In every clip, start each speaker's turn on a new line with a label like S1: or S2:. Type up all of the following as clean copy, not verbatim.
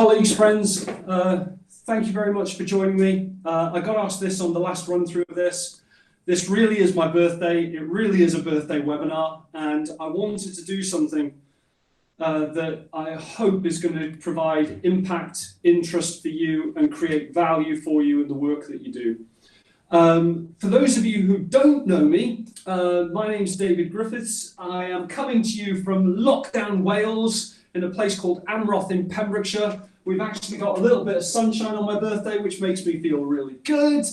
S1: Colleagues, friends, thank you very much for joining me. I got asked this on the last run through of this. This really is my birthday. It really is a birthday webinar, and I wanted to do something that I hope is going to provide impact, interest for you, and create value for you in the work that you do. For those of you who don't know me, my name's David Griffiths. I am coming to you from lockdown Wales in a place called Amroth in Pembrokeshire. We've actually got a little bit of sunshine on my birthday, which makes me feel really good.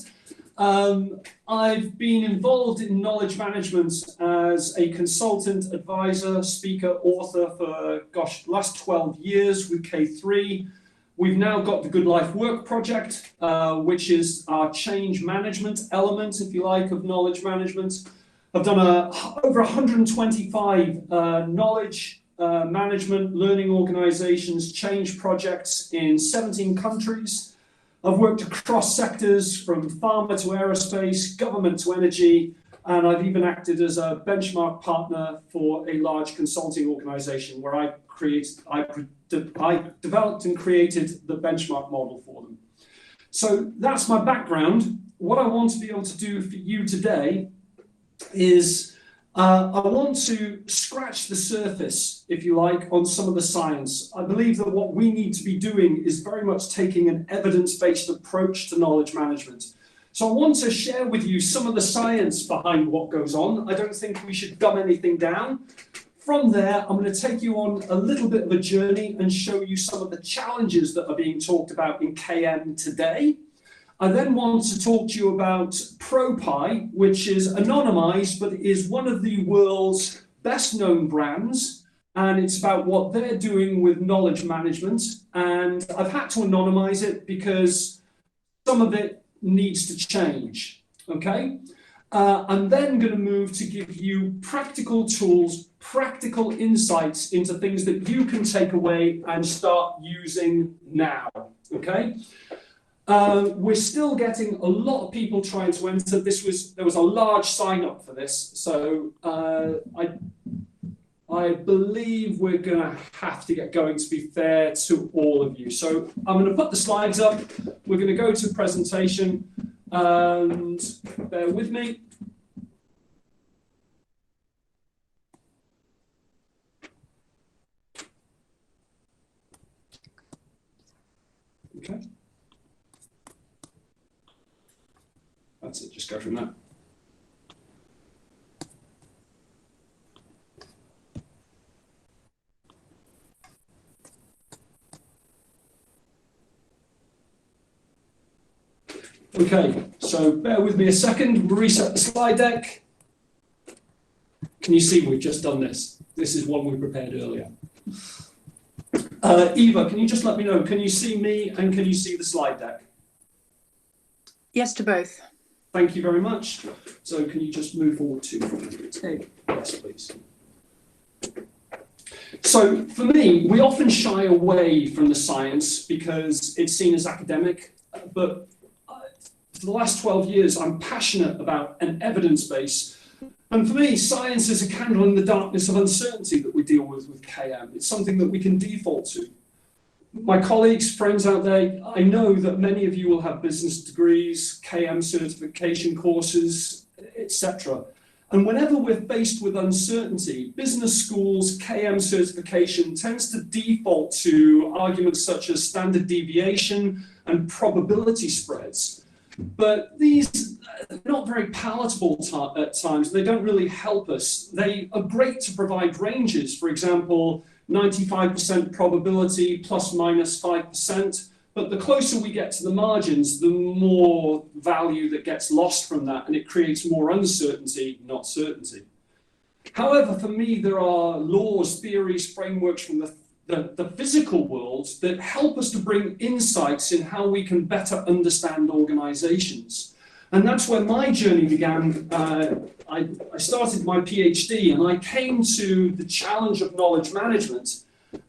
S1: I've been involved in knowledge management as a consultant, advisor, speaker, author for, the last 12 years with K3. We've now got the Good Life Work project, which is our change management element, if you like, of knowledge management. I've done over 125 knowledge management, learning organizations, change projects in 17 countries. I've worked across sectors from pharma to aerospace, government to energy, and I've even acted as a benchmark partner for a large consulting organization where I developed and created the benchmark model for them. So that's my background. What I want to be able to do for you today is I want to scratch the surface, if you like, on some of the science. I believe that what we need to be doing is very much taking an evidence-based approach to knowledge management. So I want to share with you some of the science behind what goes on. I don't think we should dumb anything down. From there, I'm going to take you on a little bit of a journey and show you some of the challenges that are being talked about in KM today. I then want to talk to you about ProPie, which is anonymized, but is one of the world's best known brands. And it's about what they're doing with knowledge management. And I've had to anonymize it because some of it needs to change, okay? I'm then going to move to give you practical tools, practical insights into things that you can take away and start using now, okay? We're still getting a lot of people trying to enter. There was a large sign up for this, so I believe we're going to have to get going to be fair to all of you. So I'm going to put the slides up. We're going to go to presentation, and bear with me. Okay. That's it, just go from that. Okay, so bear with me a second, we'll reset the slide deck. Can you see we've just done this? This is one we prepared earlier. Eva, can you just let me know, can you see me and can you see the slide deck?
S2: Yes to both.
S1: Thank you very much. So can you just move forward to 2? Yes, please. So for me, we often shy away from the science because it's seen as academic, but for the last 12 years, I'm passionate about an evidence base. And for me, science is a candle in the darkness of uncertainty that we deal with KM. It's something that we can default to. My colleagues, friends out there, I know that many of you will have business degrees, KM certification courses, etc. And whenever we're faced with uncertainty, business schools, KM certification tends to default to arguments such as standard deviation and probability spreads. But these are not very palatable at times. They don't really help us. They are great to provide ranges. For example, 95% probability plus minus 5%. But the closer we get to the margins, the more value that gets lost from that, and it creates more uncertainty, not certainty. However, for me, there are laws, theories, frameworks from the physical world that help us to bring insights in how we can better understand organizations. And that's where my journey began. I started my PhD and I came to the challenge of knowledge management.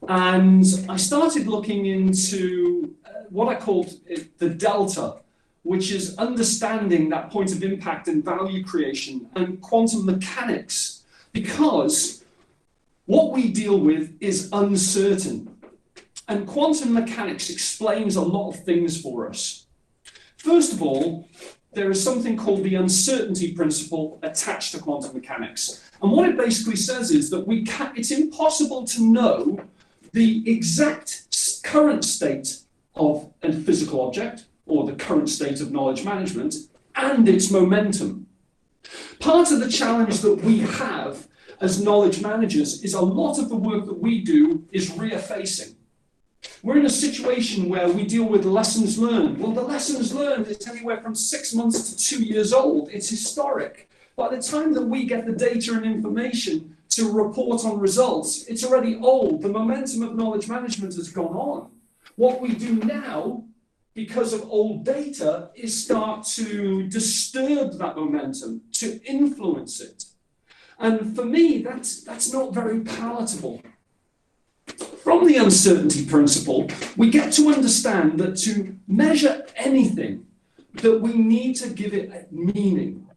S1: And I started looking into what I called the delta, which is understanding that point of impact and value creation and quantum mechanics, because what we deal with is uncertain. And quantum mechanics explains a lot of things for us. First of all, there is something called the uncertainty principle attached to quantum mechanics. And what it basically says is that it's impossible to know the exact current state of a physical object, or the current state of knowledge management, and its momentum. Part of the challenge that we have as knowledge managers is a lot of the work that we do is rear-facing. We're in a situation where we deal with lessons learned. Well, the lessons learned is anywhere from 6 months to 2 years old. It's historic. By the time that we get the data and information to report on results, it's already old. The momentum of knowledge management has gone on. What we do now, because of old data, is start to disturb that momentum, to influence it. And for me, that's not very palatable. From the uncertainty principle, we get to understand that to measure anything, that we need to give it meaning.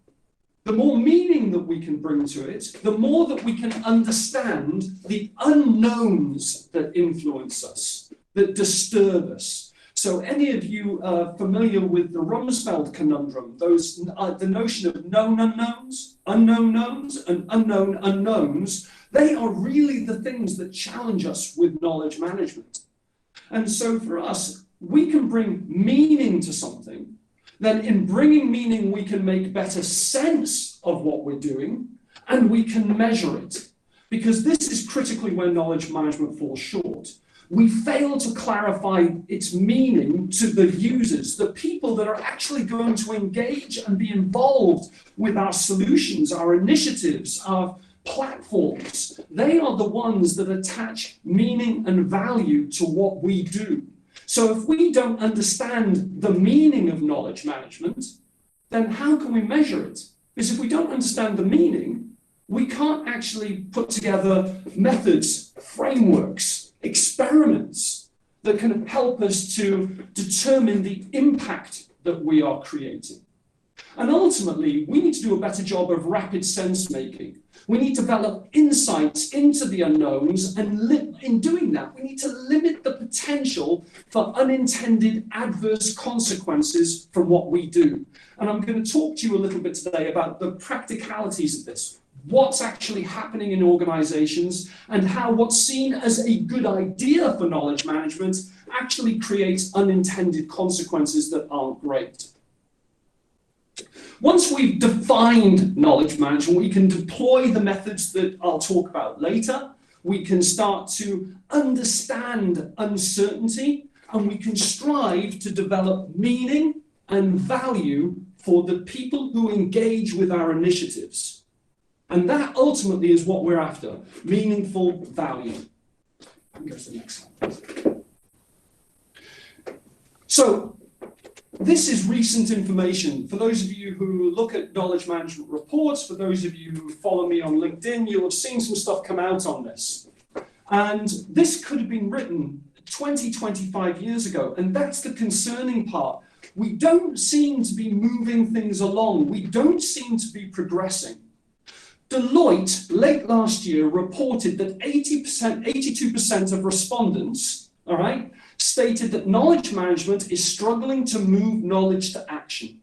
S1: The more meaning that we can bring to it, the more that we can understand the unknowns that influence us, that disturb us. So any of you are familiar with the Rumsfeld conundrum, the notion of known unknowns, unknown knowns, and unknown unknowns, they are really the things that challenge us with knowledge management. And so for us, we can bring meaning to something. Then in bringing meaning, we can make better sense of what we're doing, and we can measure it. Because this is critically where knowledge management falls short. We fail to clarify its meaning to the users, the people that are actually going to engage and be involved with our solutions, our initiatives, our platforms. They are the ones that attach meaning and value to what we do. So if we don't understand the meaning of knowledge management, then how can we measure it? Because if we don't understand the meaning, we can't actually put together methods, frameworks, experiments that can help us to determine the impact that we are creating. And ultimately, we need to do a better job of rapid sense making. We need to develop insights into the unknowns, and in doing that, we need to limit the potential for unintended adverse consequences from what we do. And I'm going to talk to you a little bit today about the practicalities of this, what's actually happening in organizations, and how what's seen as a good idea for knowledge management actually creates unintended consequences that aren't great. Once we've defined knowledge management, we can deploy the methods that I'll talk about later. We can start to understand uncertainty, and we can strive to develop meaning and value for the people who engage with our initiatives. And that ultimately is what we're after, meaningful value. Go to the next slide. So, this is recent information. For those of you who look at knowledge management reports, for those of you who follow me on LinkedIn, you'll have seen some stuff come out on this. And this could have been written 20, 25 years ago. And that's the concerning part. We don't seem to be moving things along. We don't seem to be progressing. Deloitte, late last year, reported that 82% of respondents, all right, stated that knowledge management is struggling to move knowledge to action.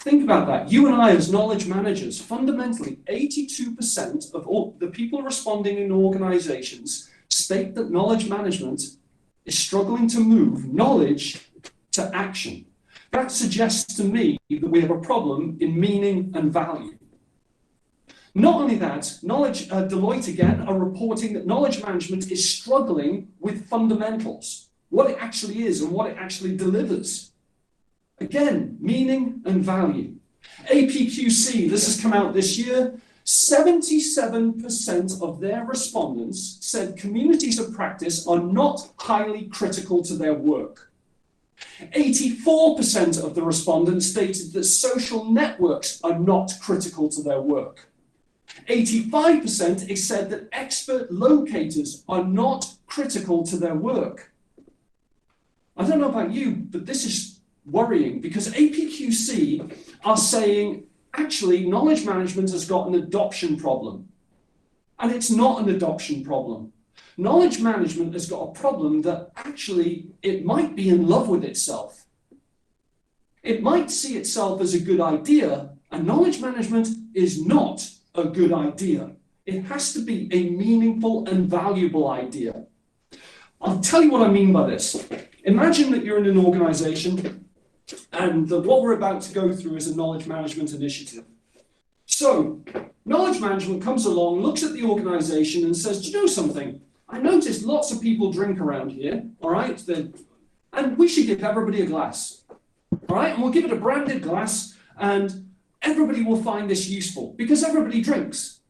S1: Think about that. You and I as knowledge managers, fundamentally 82% of all the people responding in organizations state that knowledge management is struggling to move knowledge to action. That suggests to me that we have a problem in meaning and value. Not only that, Deloitte again are reporting that knowledge management is struggling with fundamentals, what it actually is and what it actually delivers. Again, meaning and value. APQC, this has come out this year, 77% of their respondents said communities of practice are not highly critical to their work. 84% of the respondents stated that social networks are not critical to their work. 85% said that expert locators are not critical to their work. I don't know about you, but this is worrying because APQC are saying, actually, knowledge management has got an adoption problem. And it's not an adoption problem. Knowledge management has got a problem that actually it might be in love with itself. It might see itself as a good idea, and knowledge management is not a good idea. It has to be a meaningful and valuable idea. I'll tell you what I mean by this. Imagine that you're in an organization and what we're about to go through is a knowledge management initiative. So, knowledge management comes along, looks at the organization and says, do you know something? I noticed lots of people drink around here, all right? And we should give everybody a glass, all right? And we'll give it a branded glass and everybody will find this useful because everybody drinks.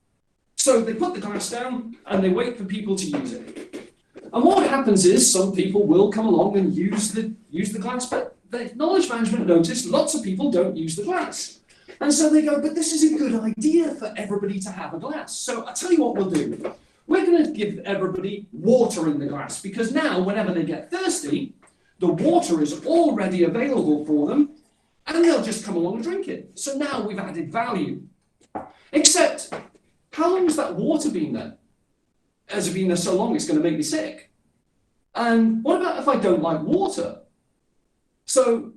S1: So they put the glass down and they wait for people to use it. And what happens is some people will come along and use the glass, but the knowledge management noticed lots of people don't use the glass. And so they go, but this is a good idea for everybody to have a glass. So I'll tell you what we'll do. We're going to give everybody water in the glass because now whenever they get thirsty, the water is already available for them and they'll just come along and drink it. So now we've added value. Except, how long has that water been there? Has it been there so long it's going to make me sick? And what about if I don't like water? So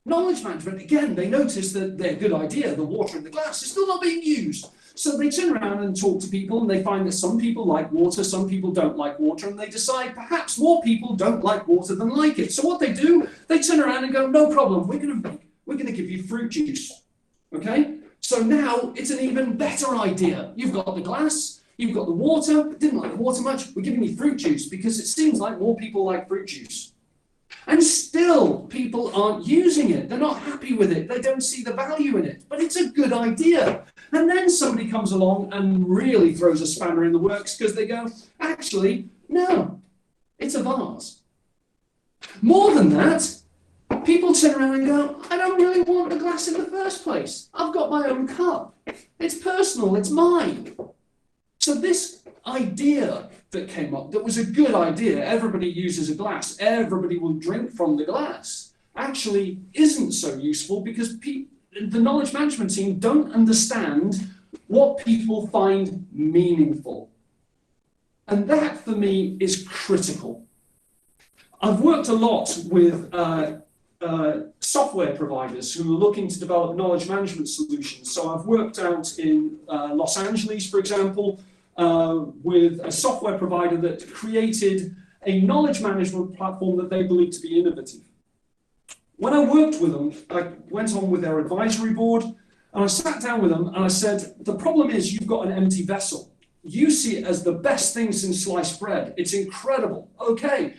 S1: knowledge management, again, they notice that their good idea, the water in the glass, is still not being used. So they turn around and talk to people and they find that some people like water, some people don't like water, and they decide perhaps more people don't like water than like it. So what they do, they turn around and go, no problem, we're going to give you fruit juice, okay? So now it's an even better idea. You've got the glass, you've got the water, didn't like the water much, we're giving you fruit juice because it seems like more people like fruit juice. And still, people aren't using it. They're not happy with it. They don't see the value in it. But it's a good idea. And then somebody comes along and really throws a spanner in the works because they go, actually, no, it's a vase. More than that, people turn around and go, I don't really want the glass in the first place. I've got my own cup. It's personal. It's mine. So this idea that came up, that was a good idea, everybody uses a glass, everybody will drink from the glass, actually isn't so useful because the knowledge management team don't understand what people find meaningful. And that, for me, is critical. I've worked a lot with software providers who are looking to develop knowledge management solutions. So I've worked out in Los Angeles, for example, with a software provider that created a knowledge management platform that they believed to be innovative. When I worked with them, I went on with their advisory board and I sat down with them and I said, the problem is you've got an empty vessel. You see it as the best thing since sliced bread. It's incredible. Okay,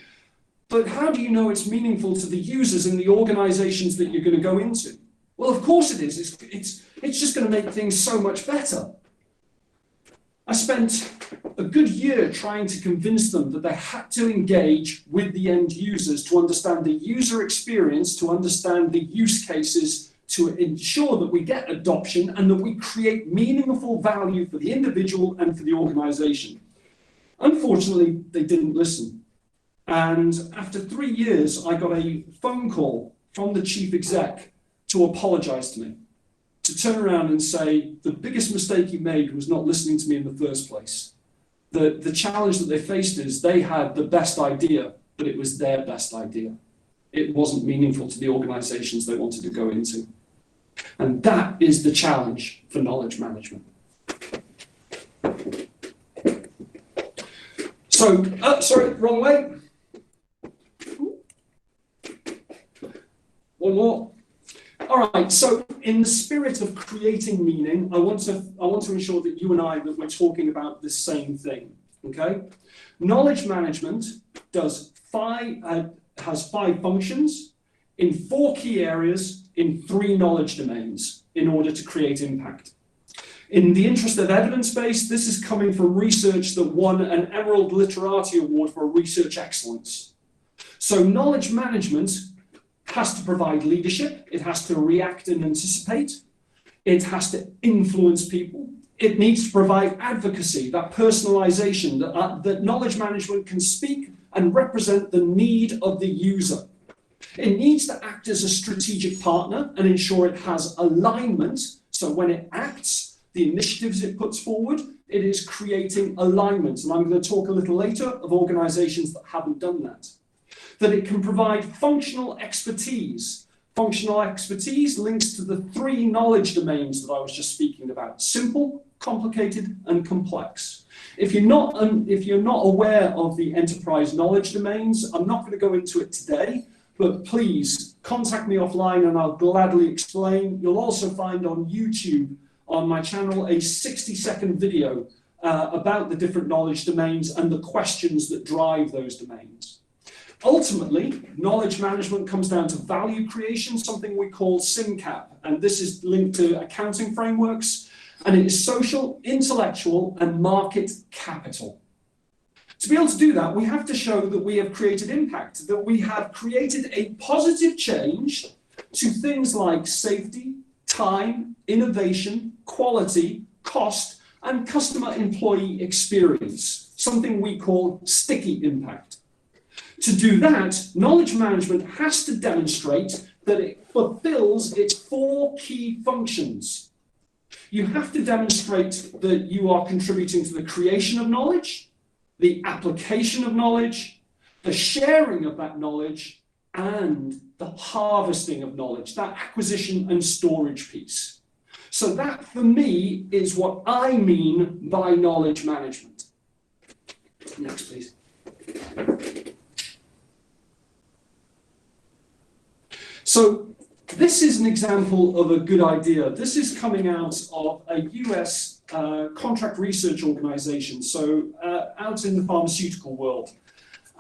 S1: but how do you know it's meaningful to the users in the organizations that you're going to go into? Well, of course it is. It's just going to make things so much better. I spent a good year trying to convince them that they had to engage with the end users to understand the user experience, to understand the use cases, to ensure that we get adoption and that we create meaningful value for the individual and for the organization. Unfortunately, they didn't listen. And after 3 years, I got a phone call from the chief exec to apologize to me, to turn around and say, the biggest mistake you made was not listening to me in the first place. The challenge that they faced is they had the best idea, but it was their best idea. It wasn't meaningful to the organizations they wanted to go into. And that is the challenge for knowledge management. So, sorry, wrong way. One more. All right, so in the spirit of creating meaning, I want to ensure that you and I, that we're talking about the same thing, okay? Knowledge management has 5 functions in 4 key areas in 3 knowledge domains in order to create impact. In the interest of evidence base, this is coming from research that won an Emerald Literati Award for research excellence. So knowledge management has to provide leadership, it has to react and anticipate, it has to influence people, it needs to provide advocacy, that personalization, that knowledge management can speak and represent the need of the user. It needs to act as a strategic partner and ensure it has alignment, so when it acts, the initiatives it puts forward, it is creating alignment. And I'm going to talk a little later of organizations that haven't done that. That it can provide functional expertise. Functional expertise links to the 3 knowledge domains that I was just speaking about: simple, complicated, and complex. If you're not aware of the enterprise knowledge domains, I'm not going to go into it today, but please contact me offline and I'll gladly explain. You'll also find on YouTube, on my channel, a 60-second video about the different knowledge domains and the questions that drive those domains. Ultimately, knowledge management comes down to value creation, something we call SIMCAP, and this is linked to accounting frameworks, and it is social, intellectual, and market capital. To be able to do that, we have to show that we have created impact, that we have created a positive change to things like safety, time, innovation, quality, cost, and customer employee experience, something we call sticky impact. To do that, knowledge management has to demonstrate that it fulfills its 4 key functions. You have to demonstrate that you are contributing to the creation of knowledge, the application of knowledge, the sharing of that knowledge, and the harvesting of knowledge, that acquisition and storage piece. So that, for me, is what I mean by knowledge management. Next, please. So this is an example of a good idea. This is coming out of a US contract research organization, so out in the pharmaceutical world.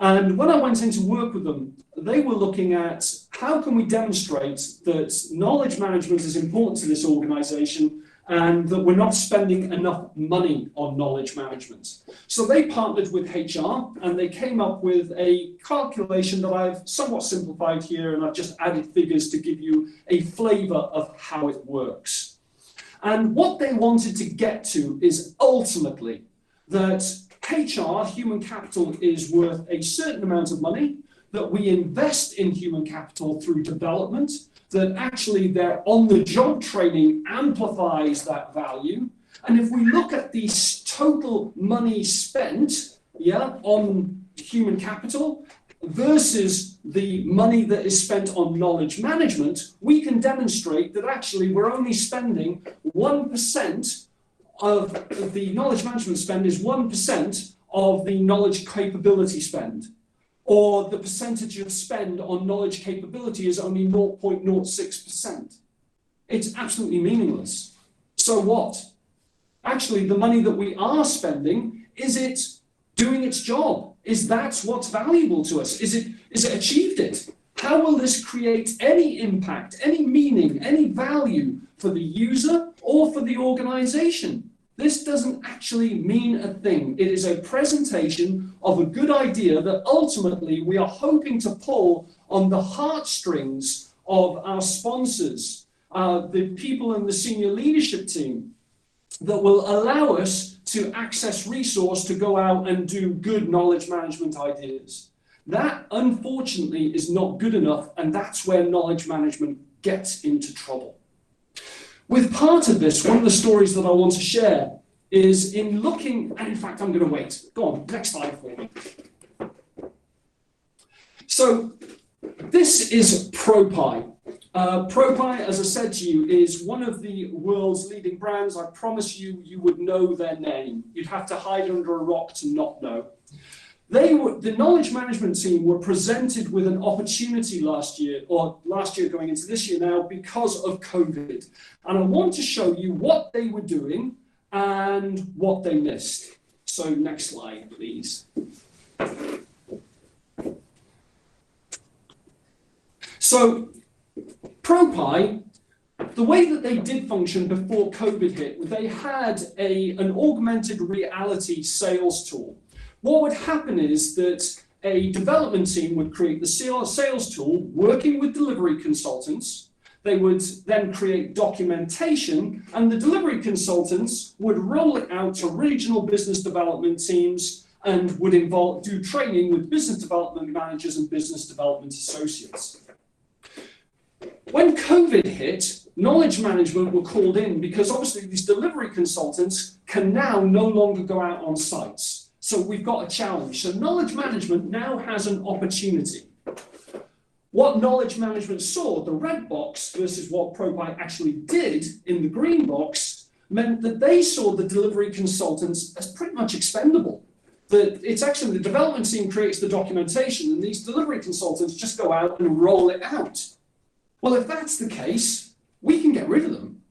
S1: And when I went in to work with them, they were looking at how can we demonstrate that knowledge management is important to this organization and that we're not spending enough money on knowledge management. So they partnered with HR and they came up with a calculation that I've somewhat simplified here, and I've just added figures to give you a flavor of how it works. And what they wanted to get to is ultimately that HR, human capital, is worth a certain amount of money, that we invest in human capital through development, that actually their on-the-job training amplifies that value. And if we look at the total money spent, on human capital versus the money that is spent on knowledge management, we can demonstrate that actually we're only spending 1% of the knowledge management spend is 1% of the knowledge capability spend. Or the percentage of spend on knowledge capability is only 0.06%. It's absolutely meaningless. So what? Actually, the money that we are spending, is it doing its job? Is that what's valuable to us? Is it achieved it? How will this create any impact, any meaning, any value for the user or for the organization? This doesn't actually mean a thing. It is a presentation of a good idea that ultimately we are hoping to pull on the heartstrings of our sponsors, the people in the senior leadership team, that will allow us to access resource to go out and do good knowledge management ideas. That, unfortunately, is not good enough, and that's where knowledge management gets into trouble. With part of this, one of the stories that I want to share is in looking, and in fact, I'm going to wait. Go on, next slide for me. So this is ProPie. ProPie, as I said to you, is one of the world's leading brands. I promise you, you would know their name. You'd have to hide under a rock to not know. The knowledge management team were presented with an opportunity last year going into this year now, because of COVID. And I want to show you what they were doing and what they missed. So next slide, please. So ProPie, the way that they did function before COVID hit, they had an augmented reality sales tool. What would happen is that a development team would create the sales tool working with delivery consultants. They would then create documentation, and the delivery consultants would roll it out to regional business development teams and would do training with business development managers and business development associates. When COVID hit, knowledge management were called in because obviously these delivery consultants can now no longer go out on sites. So we've got a challenge. So knowledge management now has an opportunity. What knowledge management saw, the red box versus what ProBite actually did in the green box, meant that they saw the delivery consultants as pretty much expendable. That it's actually the development team creates the documentation and these delivery consultants just go out and roll it out. Well, if that's the case, we can get rid of them.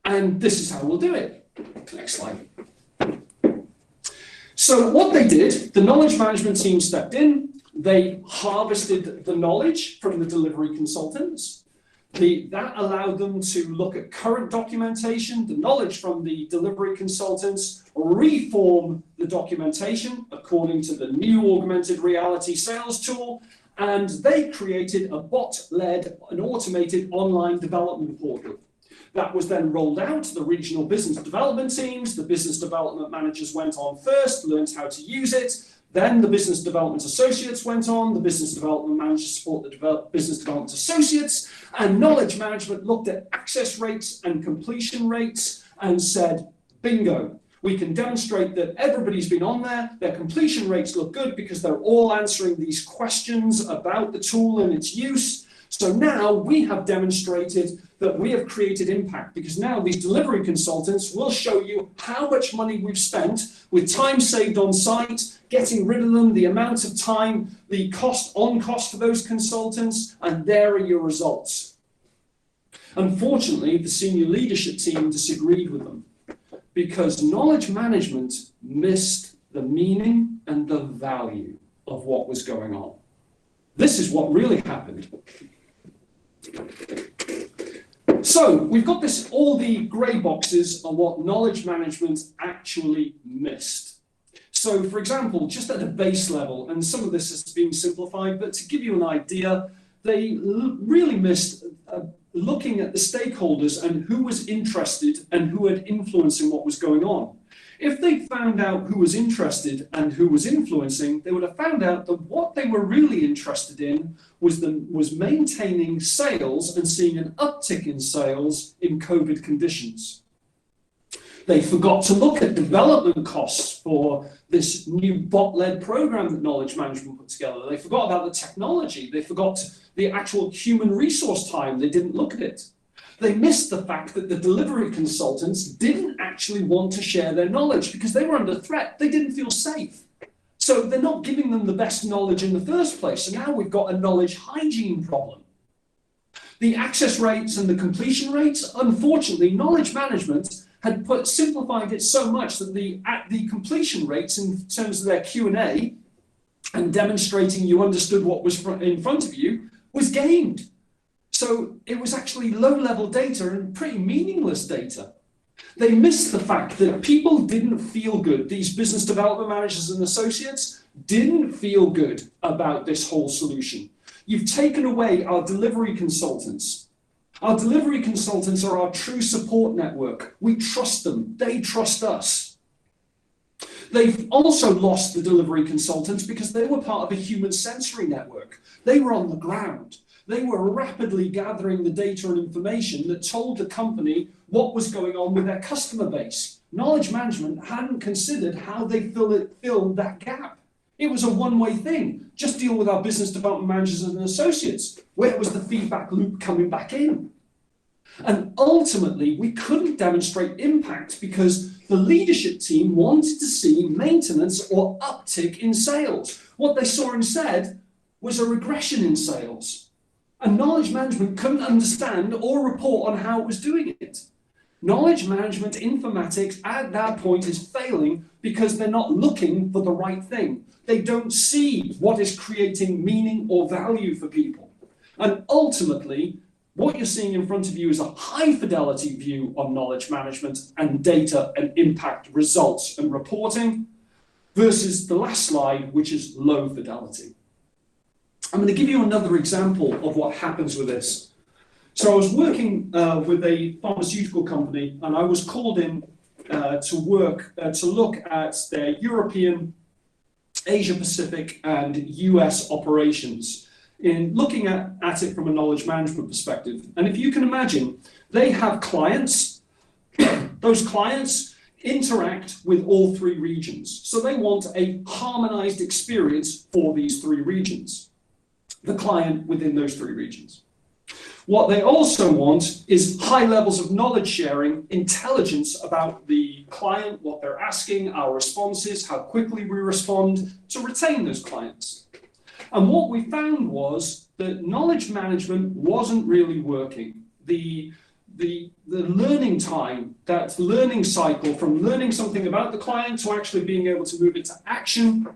S1: And this is how we'll do it. Next slide. So what they did, the knowledge management team stepped in, they harvested the knowledge from the delivery consultants. That allowed them to look at current documentation, the knowledge from the delivery consultants, reform the documentation according to the new augmented reality sales tool, and they created a bot-led and automated online development portal. That was then rolled out to the regional business development teams. The business development managers went on first, learned how to use it. Then the business development associates went on. The business development managers support the business development associates. And knowledge management looked at access rates and completion rates and said, bingo, we can demonstrate that everybody's been on there. Their completion rates look good because they're all answering these questions about the tool and its use. So now we have demonstrated that we have created impact because now these delivery consultants will show you how much money we've spent with time saved on site, getting rid of them, the amount of time, the cost for those consultants, and there are your results. Unfortunately, the senior leadership team disagreed with them because knowledge management missed the meaning and the value of what was going on. This is what really happened. So we've got this, all the grey boxes are what knowledge management actually missed. So for example, just at a base level, and some of this is being simplified, but to give you an idea, they really missed looking at the stakeholders and who was interested and who had influence in what was going on. If they found out who was interested and who was influencing, they would have found out that what they were really interested in was maintaining sales and seeing an uptick in sales in COVID conditions. They forgot to look at development costs for this new bot-led program that knowledge management put together. They forgot about the technology. They forgot the actual human resource time. They didn't look at it. They missed the fact that the delivery consultants didn't actually want to share their knowledge because they were under threat. They didn't feel safe. So they're not giving them the best knowledge in the first place. So now we've got a knowledge hygiene problem. The access rates and the completion rates, unfortunately, knowledge management had simplified it so much that the completion rates in terms of their Q&A and demonstrating you understood what was in front of you was gained. So it was actually low-level data and pretty meaningless data. They missed the fact that people didn't feel good. These business development managers and associates didn't feel good about this whole solution. You've taken away our delivery consultants. Our delivery consultants are our true support network. We trust them. They trust us. They've also lost the delivery consultants because they were part of a human sensory network. They were on the ground. They were rapidly gathering the data and information that told the company what was going on with their customer base. Knowledge management hadn't considered how they filled that gap. It was a one-way thing. Just deal with our business development managers and associates. Where was the feedback loop coming back in? And ultimately, we couldn't demonstrate impact because the leadership team wanted to see maintenance or uptick in sales. What they saw instead was a regression in sales. And knowledge management couldn't understand or report on how it was doing it. Knowledge management informatics at that point is failing because they're not looking for the right thing. They don't see what is creating meaning or value for people. And ultimately, what you're seeing in front of you is a high fidelity view on knowledge management and data and impact results and reporting versus the last slide, which is low fidelity. I'm going to give you another example of what happens with this. So I was working with a pharmaceutical company and I was called in to look at their European, Asia Pacific and US operations in looking at it from a knowledge management perspective. And if you can imagine, they have clients, those clients interact with all three regions. So they want a harmonized experience for these three regions, the client within those three regions. What they also want is high levels of knowledge sharing, intelligence about the client, what they're asking, our responses, how quickly we respond to retain those clients. And what we found was that knowledge management wasn't really working. The learning time, that learning cycle from learning something about the client to actually being able to move it to action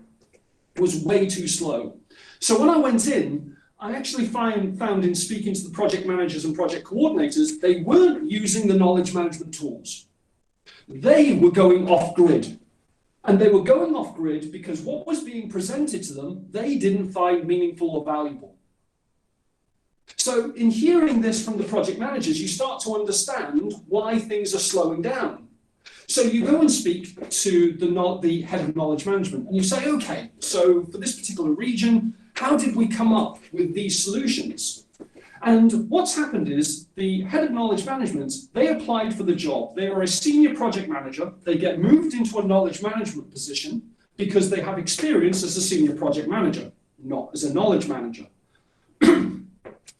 S1: was way too slow. So when I went in, I actually found in speaking to the project managers and project coordinators, they weren't using the knowledge management tools. They were going off grid. And they were going off grid because what was being presented to them, they didn't find meaningful or valuable. So in hearing this from the project managers, you start to understand why things are slowing down. So you go and speak to the head of knowledge management and you say, okay, so for this particular region, how did we come up with these solutions? And what's happened is the head of knowledge management, they applied for the job. They are a senior project manager. They get moved into a knowledge management position because they have experience as a senior project manager, not as a knowledge manager.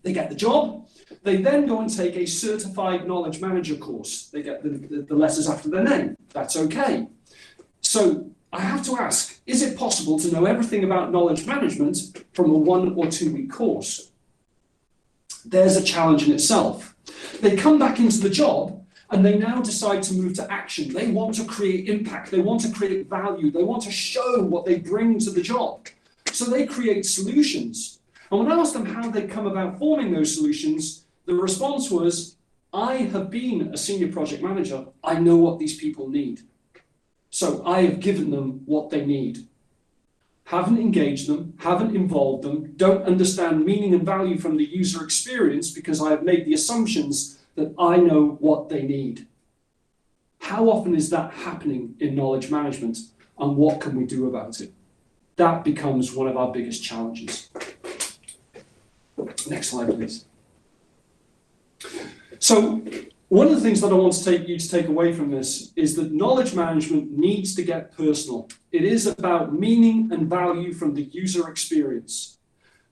S1: They get the job. They then go and take a certified knowledge manager course. They get the letters after their name. That's okay. So I have to ask, is it possible to know everything about knowledge management from a 1 or 2 week course? There's a challenge in itself. They come back into the job and they now decide to move to action. They want to create impact. They want to create value. They want to show what they bring to the job. So they create solutions. And when I asked them how they come about forming those solutions, the response was, I have been a senior project manager. I know what these people need. So I have given them what they need. Haven't engaged them, haven't involved them, don't understand meaning and value from the user experience because I have made the assumptions that I know what they need. How often is that happening in knowledge management and what can we do about it? That becomes one of our biggest challenges. Next slide, please. So one of the things that I want to take away from this is that knowledge management needs to get personal. It is about meaning and value from the user experience.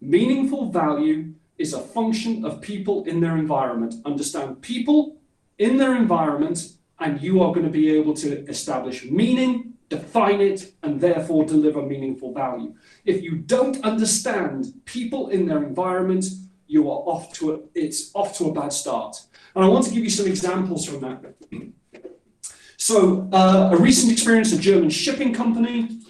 S1: Meaningful value is a function of people in their environment. Understand people in their environment, and you are going to be able to establish meaning, define it, and therefore deliver meaningful value. If you don't understand people in their environment, you are it's off to a bad start. And I want to give you some examples from that. So a recent experience, a German shipping company,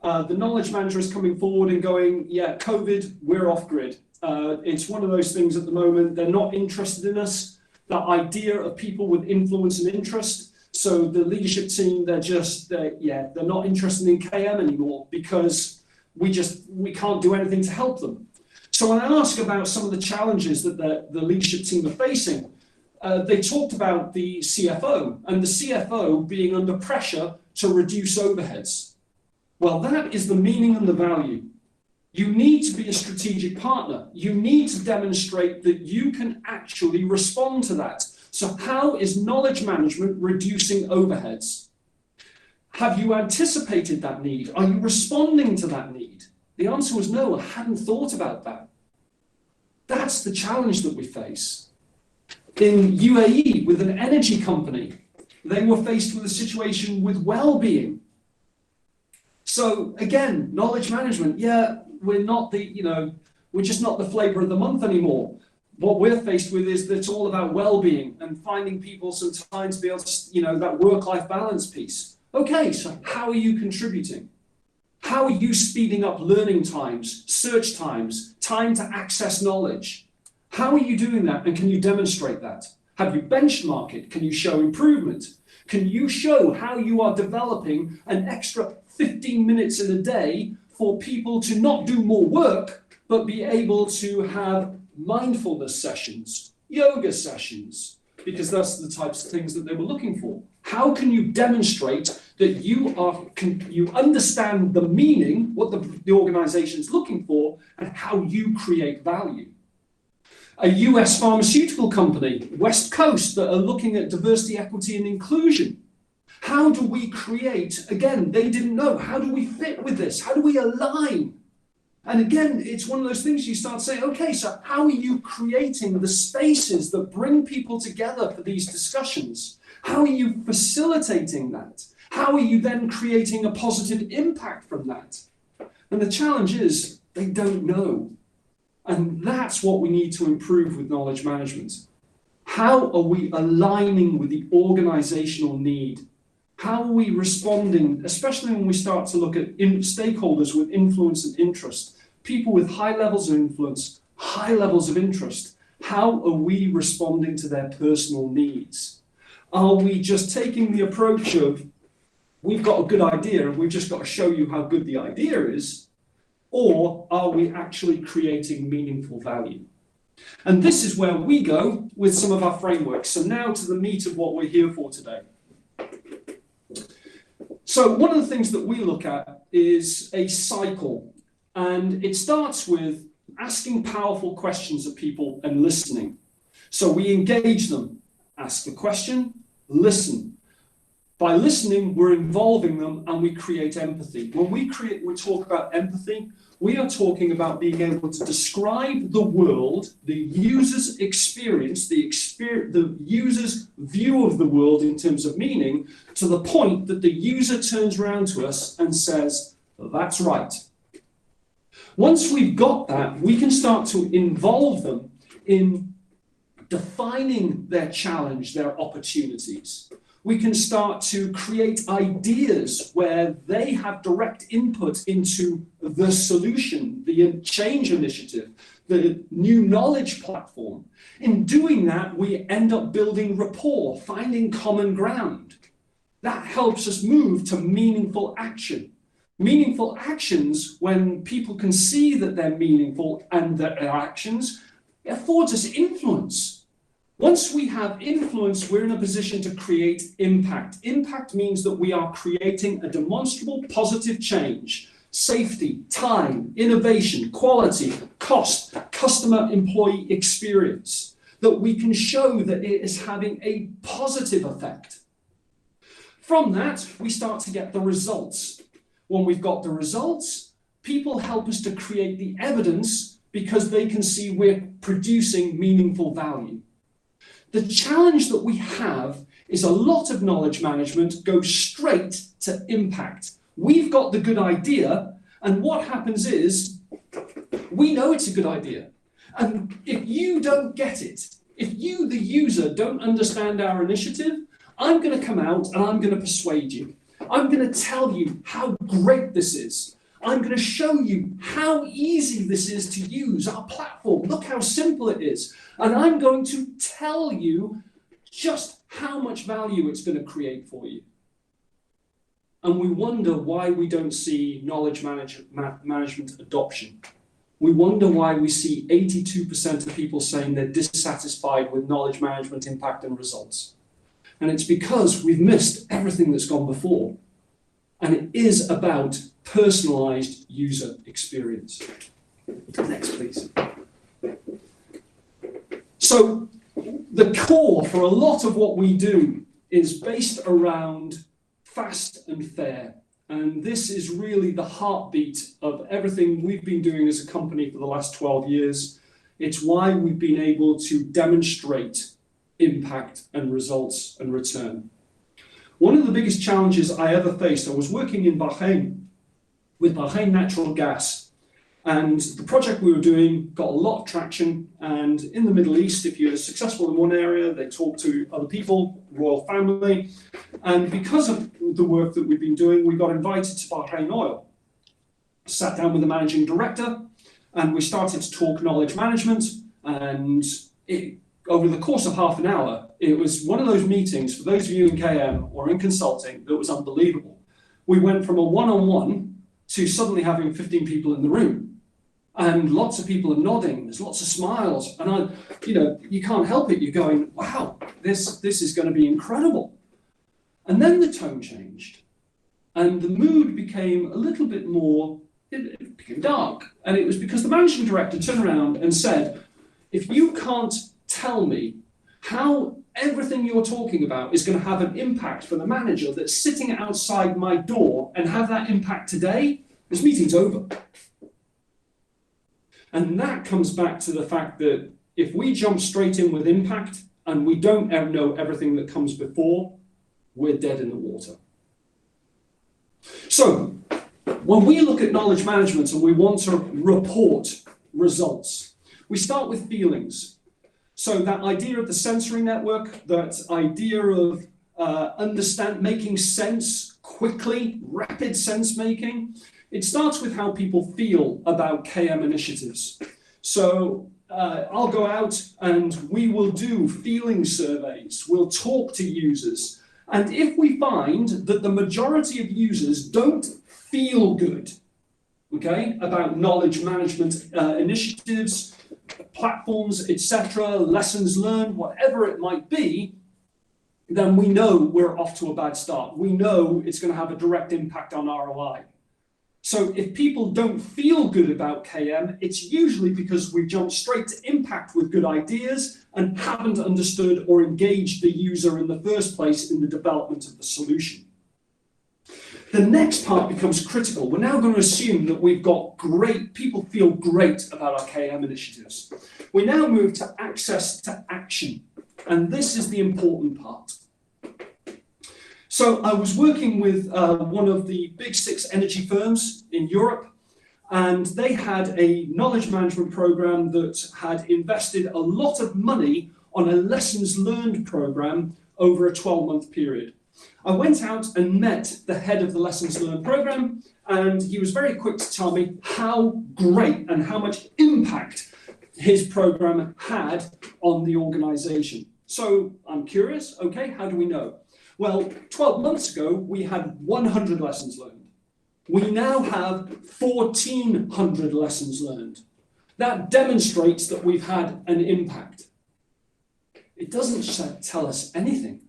S1: the knowledge manager is coming forward and going, yeah, COVID, we're off grid. It's one of those things at the moment, they're not interested in us. That idea of people with influence and interest. So the leadership team, they're not interested in KM anymore because we can't do anything to help them. So when I ask about some of the challenges that the leadership team are facing, they talked about the CFO and the CFO being under pressure to reduce overheads. Well, that is the meaning and the value. You need to be a strategic partner. You need to demonstrate that you can actually respond to that. So how is knowledge management reducing overheads? Have you anticipated that need? Are you responding to that need? The answer was no, I hadn't thought about that. That's the challenge that we face. In UAE, with an energy company, they were faced with a situation with well-being. So again, knowledge management, yeah, we're just not the flavor of the month anymore. What we're faced with is that it's all about well-being and finding people some time to be able to, that work-life balance piece. Okay, so how are you contributing? How are you speeding up learning times, search times, time to access knowledge? How are you doing that, and can you demonstrate that? Have you benchmarked it? Can you show improvement? Can you show how you are developing an extra 15 minutes in a day for people to not do more work, but be able to have mindfulness sessions, yoga sessions, because that's the types of things that they were looking for. How can you demonstrate that you understand the meaning, what the organization is looking for, and how you create value. A US pharmaceutical company, West Coast, that are looking at diversity, equity, and inclusion. How do we create, again, they didn't know, how do we fit with this? How do we align? And again, it's one of those things you start saying, okay, so how are you creating the spaces that bring people together for these discussions? How are you facilitating that? How are you then creating a positive impact from that? And the challenge is they don't know. And that's what we need to improve with knowledge management. How are we aligning with the organizational need? How are we responding, especially when we start to look at stakeholders with influence and interest, people with high levels of influence, high levels of interest? How are we responding to their personal needs? Are we just taking the approach of, we've got a good idea and we've just got to show you how good the idea is? Or are we actually creating meaningful value? And this is where we go with some of our frameworks. So now to the meat of what we're here for today. So one of the things that we look at is a cycle, and it starts with asking powerful questions of people and listening. So we engage them, ask the question, listen. By listening, we're involving them and we create empathy. When we talk about empathy, we are talking about being able to describe the world, the user's experience, the user's view of the world in terms of meaning, to the point that the user turns around to us and says, that's right. Once we've got that, we can start to involve them in defining their challenge, their opportunities. We can start to create ideas where they have direct input into the solution, the change initiative, the new knowledge platform. In doing that, we end up building rapport, finding common ground. That helps us move to meaningful action. Meaningful actions, when people can see that they're meaningful and that their actions, it affords us influence. Once we have influence, we're in a position to create impact. Impact means that we are creating a demonstrable positive change. Safety, time, innovation, quality, cost, customer employee experience. That we can show that it is having a positive effect. From that, we start to get the results. When we've got the results, people help us to create the evidence because they can see we're producing meaningful value. The challenge that we have is a lot of knowledge management goes straight to impact. We've got the good idea, and what happens is we know it's a good idea. And if you don't get it, if you, the user, don't understand our initiative, I'm going to come out and I'm going to persuade you. I'm going to tell you how great this is. I'm going to show you how easy this is to use our platform. Look how simple it is. And I'm going to tell you just how much value it's going to create for you. And we wonder why we don't see knowledge management adoption. We wonder why we see 82% of people saying they're dissatisfied with knowledge management impact and results. And it's because we've missed everything that's gone before. And it is about personalized user experience. Next, please. So the core for a lot of what we do is based around fast and fair. And this is really the heartbeat of everything we've been doing as a company for the last 12 years. It's why we've been able to demonstrate impact and results and return. One of the biggest challenges I ever faced, I was working in Bahrain with Bahrain Natural Gas, and the project we were doing got a lot of traction. And in the Middle East, if you're successful in one area, they talk to other people, royal family. And because of the work that we've been doing, we got invited to Bahrain Oil. Sat down with the managing director, and we started to talk knowledge management. And over the course of half an hour, it was one of those meetings, for those of you in KM or in consulting, that was unbelievable. We went from a one-on-one to suddenly having 15 people in the room. And lots of people are nodding, there's lots of smiles. And you can't help it, you're going, wow, this is going to be incredible. And then the tone changed. And the mood became a little bit more, it became dark. And it was because the managing director turned around and said, if you can't tell me how everything you're talking about is going to have an impact for the manager that's sitting outside my door and have that impact today, this meeting's over. And that comes back to the fact that if we jump straight in with impact and we don't know everything that comes before, we're dead in the water. So when we look at knowledge management and we want to report results, we start with feelings. So that idea of the sensory network, that idea of making sense quickly, rapid sense making, it starts with how people feel about KM initiatives. So I'll go out and we will do feeling surveys. We'll talk to users. And if we find that the majority of users don't feel good, okay, about knowledge management initiatives, platforms, etc., lessons learned, whatever it might be, then we know we're off to a bad start. We know it's going to have a direct impact on ROI. So if people don't feel good about KM, it's usually because we jumped straight to impact with good ideas and haven't understood or engaged the user in the first place in the development of the solution. The next part becomes critical. We're now going to assume that we've got people feel great about our KM initiatives. We now move to access to action. And this is the important part. So I was working with one of the big 6 energy firms in Europe, and they had a knowledge management program that had invested a lot of money on a lessons learned program over a 12-month period. I went out and met the head of the lessons learned program, and he was very quick to tell me how great and how much impact his program had on the organization. So I'm curious, okay, how do we know? Well, 12 months ago, we had 100 lessons learned. We now have 1,400 lessons learned. That demonstrates that we've had an impact. It doesn't tell us anything.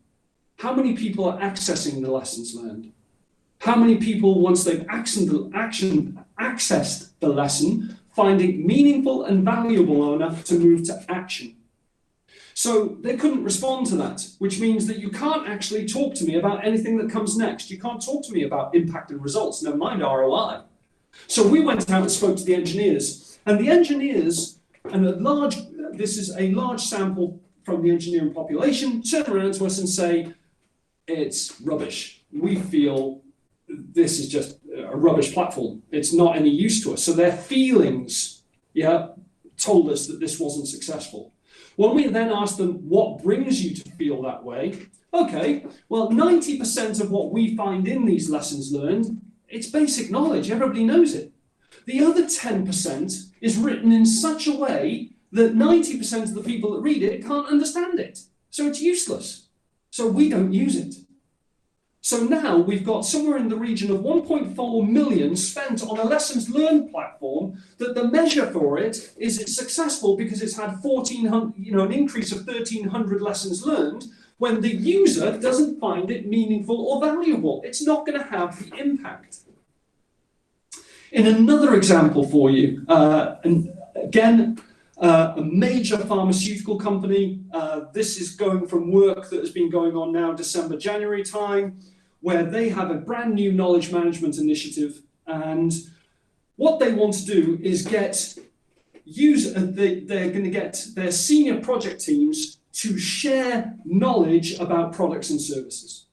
S1: How many people are accessing the lessons learned? How many people, once they've accessed the lesson, find it meaningful and valuable enough to move to action? So they couldn't respond to that, which means that you can't actually talk to me about anything that comes next. You can't talk to me about impact and results, never mind ROI. So we went out and spoke to the engineers, and the engineers, and this is a large sample from the engineering population, turn around to us and say, it's rubbish. We feel this is just a rubbish platform. It's not any use to us. So their feelings, told us that this wasn't successful. When we then asked them, what brings you to feel that way? Okay, well, 90% of what we find in these lessons learned, it's basic knowledge. Everybody knows it. The other 10% is written in such a way that 90% of the people that read it can't understand it. So it's useless. So we don't use it. So now we've got somewhere in the region of 1.4 million spent on a lessons learned platform that the measure for it is it's successful because it's had 1,400, an increase of 1,300 lessons learned. When the user doesn't find it meaningful or valuable, it's not going to have the impact. In another example for you, and again, a major pharmaceutical company. This is going from work that has been going on now December, January time, where they have a brand new knowledge management initiative. And what they want to do is they're going to get their senior project teams to share knowledge about products and services.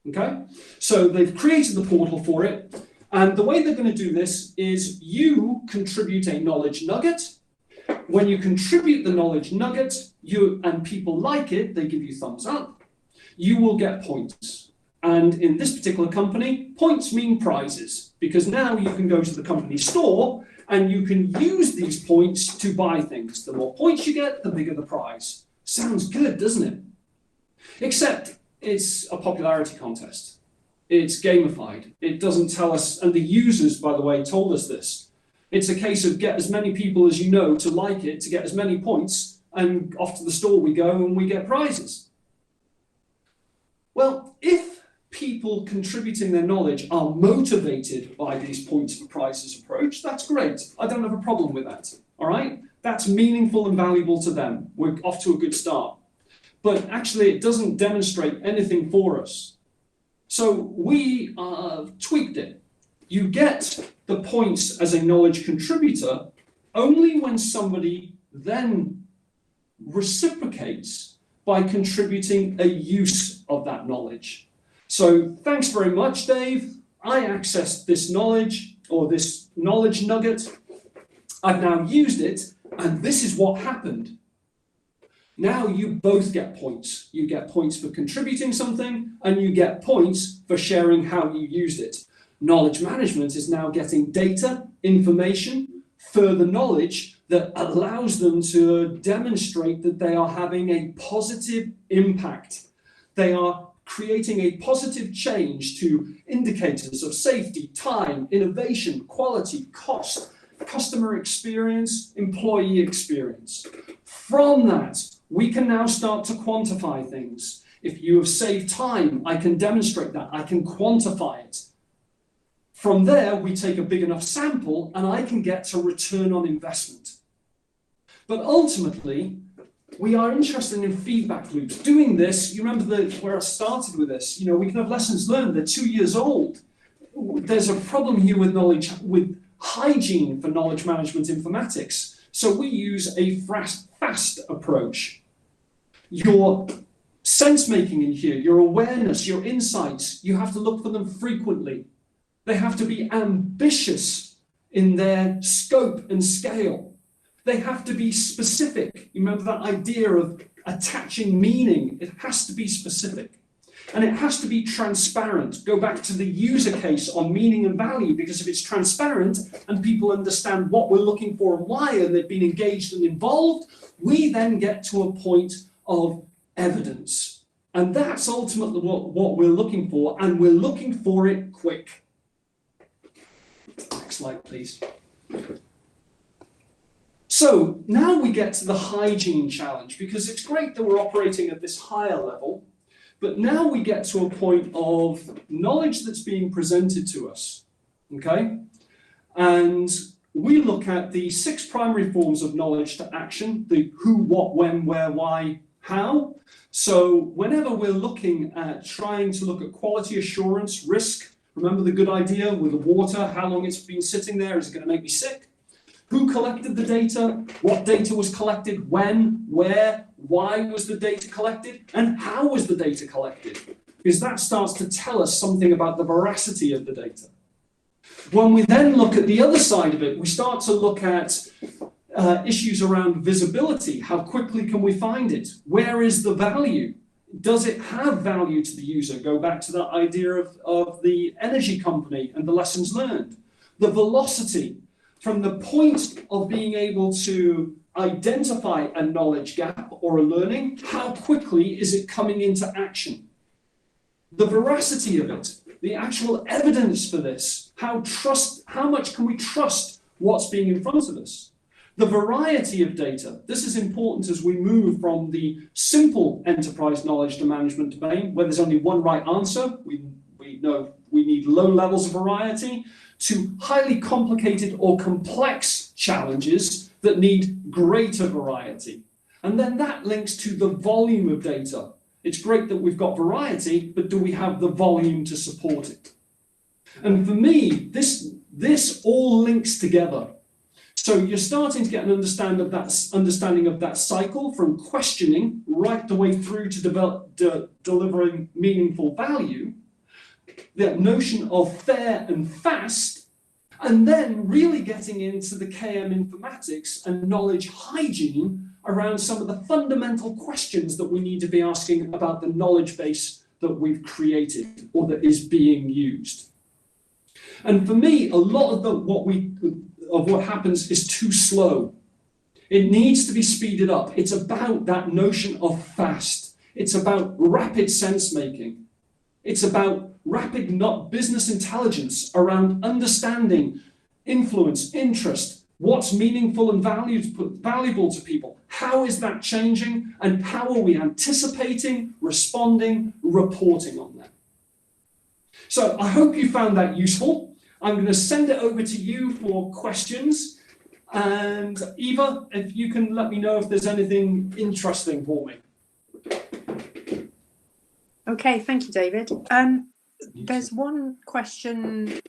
S1: Okay? So they've created the portal for it. And the way they're going to do this is you contribute a knowledge nugget. When you contribute the knowledge nugget, and people like it, they give you thumbs up, you will get points. And in this particular company, points mean prizes, because now you can go to the company store and you can use these points to buy things. The more points you get, the bigger the prize. Sounds good, doesn't it? Except it's a popularity contest. It's gamified. It doesn't tell us, and the users, by the way, told us this. It's a case of get as many people as you know to like it, to get as many points, and off to the store we go and we get prizes. Well, if people contributing their knowledge are motivated by these points for prizes approach, that's great. I don't have a problem with that, all right? That's meaningful and valuable to them. We're off to a good start. But actually, it doesn't demonstrate anything for us. So we tweaked it. You get the points as a knowledge contributor only when somebody then reciprocates by contributing a use of that knowledge. So thanks very much, Dave. I accessed this knowledge or this knowledge nugget. I've now used it, and this is what happened. Now you both get points. You get points for contributing something, and you get points for sharing how you used it. Knowledge management is now getting data, information, further knowledge that allows them to demonstrate that they are having a positive impact. They are creating a positive change to indicators of safety, time, innovation, quality, cost, customer experience, employee experience. From that, we can now start to quantify things. If you have saved time, I can demonstrate that. I can quantify it. From there, we take a big enough sample and I can get to return on investment. But ultimately, we are interested in feedback loops. Doing this, you remember where I started with this, we can have lessons learned, they're 2 years old. There's a problem here with knowledge, with hygiene for knowledge management informatics. So we use a fast approach. Your sense making in here, your awareness, your insights, you have to look for them frequently. They have to be ambitious in their scope and scale. They have to be specific. You remember that idea of attaching meaning? It has to be specific. And it has to be transparent. Go back to the user case on meaning and value, because if it's transparent and people understand what we're looking for and why, and they've been engaged and involved, we then get to a point of evidence. And that's ultimately what we're looking for, and we're looking for it quick. Next slide, please. So now we get to the hygiene challenge, because it's great that we're operating at this higher level, but now we get to a point of knowledge that's being presented to us, okay? And we look at the 6 primary forms of knowledge to action, the who, what, when, where, why, how. So whenever we're looking at trying to look at quality assurance, risk, remember the good idea with the water, how long it's been sitting there, is it going to make me sick? Who collected the data? What data was collected? When? Where? Why was the data collected? And how was the data collected? Because that starts to tell us something about the veracity of the data. When we then look at the other side of it, we start to look at issues around visibility. How quickly can we find it? Where is the value? Does it have value to the user? Go back to that idea of the energy company and the lessons learned. The velocity. From the point of being able to identify a knowledge gap or a learning, how quickly is it coming into action? The veracity of it, the actual evidence for this, how much can we trust what's being in front of us? The variety of data. This is important as we move from the simple enterprise knowledge to management domain, where there's only one right answer. We know we need low levels of variety, to highly complicated or complex challenges that need greater variety. And then that links to the volume of data. It's great that we've got variety, but do we have the volume to support it? And for me, this all links together. So you're starting to get an understanding of that cycle from questioning right the way through to delivering meaningful value. That notion of fair and fast, and then really getting into the KM informatics and knowledge hygiene around some of the fundamental questions that we need to be asking about the knowledge base that we've created or that is being used. And for me, a lot of what happens is too slow. It needs to be speeded up. It's about that notion of fast. It's about rapid sense making. It's about rapid business intelligence around understanding, influence, interest, what's meaningful and valuable to people. How is that changing? And how are we anticipating, responding, reporting on that? So I hope you found that useful. I'm going to send it over to you for questions. And Eva, if you can let me know if there's anything interesting for me.
S2: Okay, thank you, David. There's one question